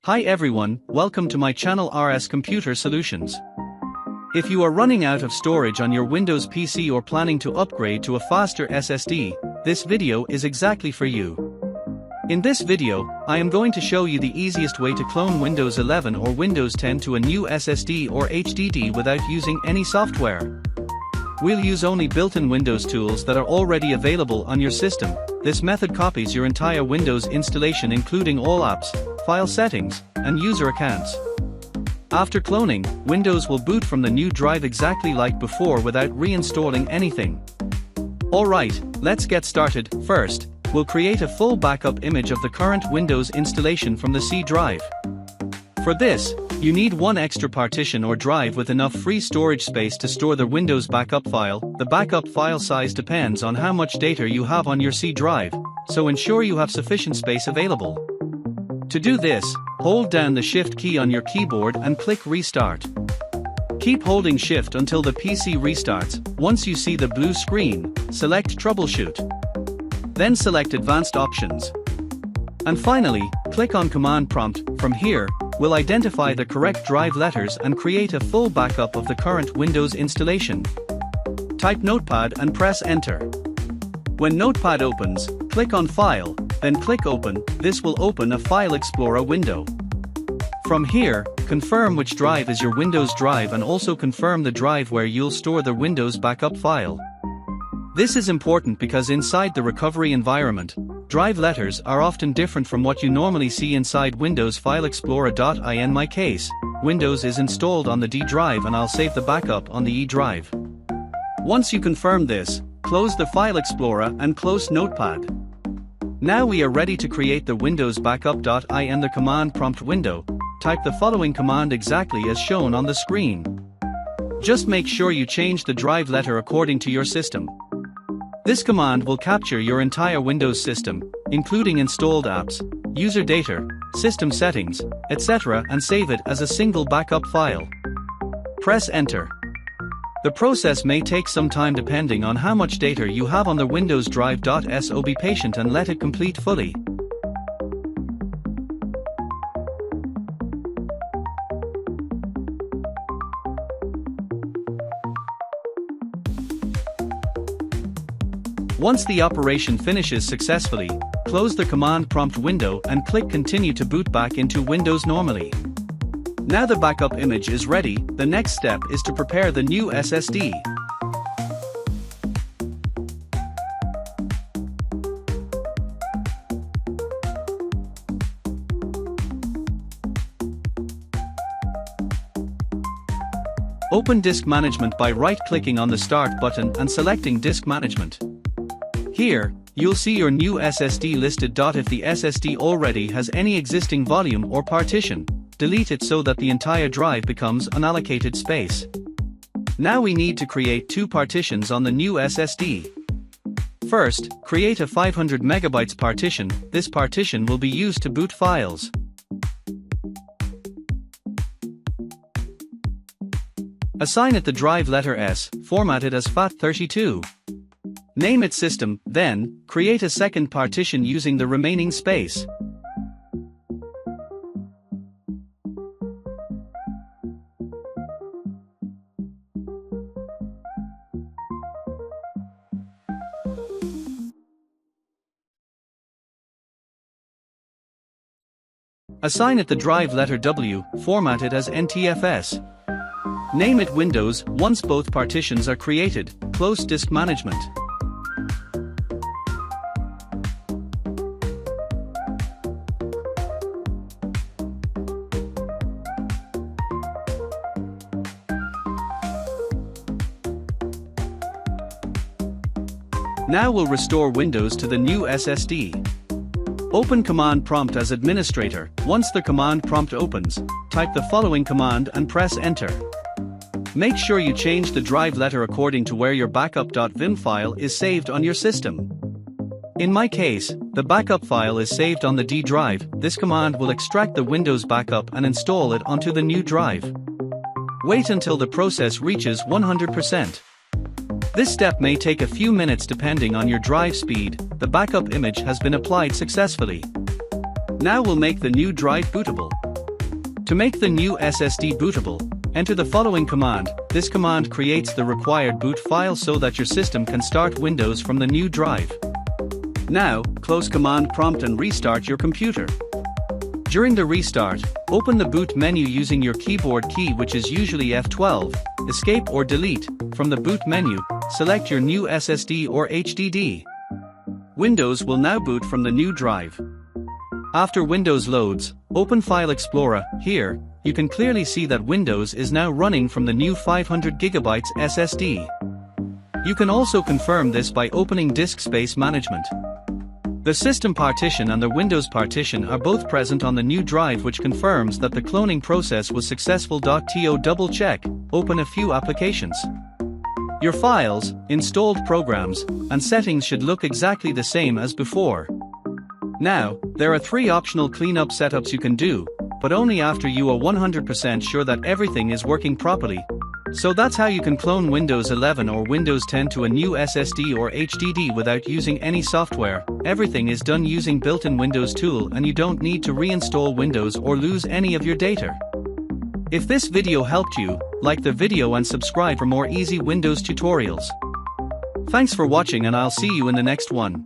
Hi everyone, welcome to my channel RS Computer Solutions. If you are running out of storage on your Windows PC or planning to upgrade to a faster SSD, this video is exactly for you. In this video, I am going to show you the easiest way to clone Windows 11 or Windows 10 to a new SSD or HDD without using any software. We'll use only built-in Windows tools that are already available on your system. This method copies your entire Windows installation including all apps, file settings, and user accounts. After cloning, Windows will boot from the new drive exactly like before without reinstalling anything. Alright, let's get started. First, we'll create a full backup image of the current Windows installation from the C drive. For this, you need one extra partition or drive with enough free storage space to store the Windows backup file. The backup file size depends on how much data you have on your C drive, so ensure you have sufficient space available. To do this, hold down the Shift key on your keyboard and click Restart. Keep holding Shift until the PC restarts. Once you see the blue screen, select Troubleshoot. Then select Advanced Options. And finally, click on Command Prompt. From here, we'll identify the correct drive letters and create a full backup of the current Windows installation. Type Notepad and press Enter. When Notepad opens, click on File, then click Open. This will open a File Explorer window. From here, confirm which drive is your Windows drive and also confirm the drive where you'll store the Windows backup file. This is important because inside the recovery environment, drive letters are often different from what you normally see inside Windows File Explorer. In my case, Windows is installed on the D drive and I'll save the backup on the E drive. Once you confirm this, close the File Explorer and close Notepad. Now we are ready to create the Windows backup. In the command prompt window, type the following command exactly as shown on the screen. Just make sure you change the drive letter according to your system. This command will capture your entire Windows system, including installed apps, user data, system settings, etc., and save it as a single backup file. Press Enter. The process may take some time depending on how much data you have on the Windows drive. So be patient and let it complete fully. Once the operation finishes successfully, close the command prompt window and click Continue to boot back into Windows normally. Now the backup image is ready. The next step is to prepare the new SSD. Open Disk Management by right-clicking on the Start button and selecting Disk Management. Here, you'll see your new SSD listed. If the SSD already has any existing volume or partition, delete it so that the entire drive becomes unallocated space. Now we need to create two partitions on the new SSD. First, create a 500 MB partition. This partition will be used to boot files. Assign it the drive letter S, formatted as FAT32. Name it System, then, create a second partition using the remaining space. Assign it the drive letter W, formatted as NTFS. Name it Windows. Once both partitions are created, close Disk Management. Now we'll restore Windows to the new SSD. Open Command Prompt as administrator. Once the command prompt opens, type the following command and press Enter. Make sure you change the drive letter according to where your backup.vim file is saved on your system. In my case, the backup file is saved on the D drive. This command will extract the Windows backup and install it onto the new drive. Wait until the process reaches 100%. This step may take a few minutes depending on your drive speed. The backup image has been applied successfully. Now we'll make the new drive bootable. To make the new SSD bootable, enter the following command. This command creates the required boot file so that your system can start Windows from the new drive. Now, close command prompt and restart your computer. During the restart, open the boot menu using your keyboard key, which is usually F12, escape or delete. From the boot menu, select your new SSD or HDD. Windows will now boot from the new drive. After Windows loads, open File Explorer. Here, you can clearly see that Windows is now running from the new 500GB SSD. You can also confirm this by opening Disk Space Management. The system partition and the Windows partition are both present on the new drive, which confirms that the cloning process was successful. To double check, open a few applications. Your files, installed programs, and settings should look exactly the same as before. Now, there are 3 optional cleanup setups you can do, but only after you are 100% sure that everything is working properly. So that's how you can clone Windows 11 or Windows 10 to a new SSD or HDD without using any software. Everything is done using built-in Windows tool, and you don't need to reinstall Windows or lose any of your data. If this video helped you, like the video and subscribe for more easy Windows tutorials. Thanks for watching, and I'll see you in the next one.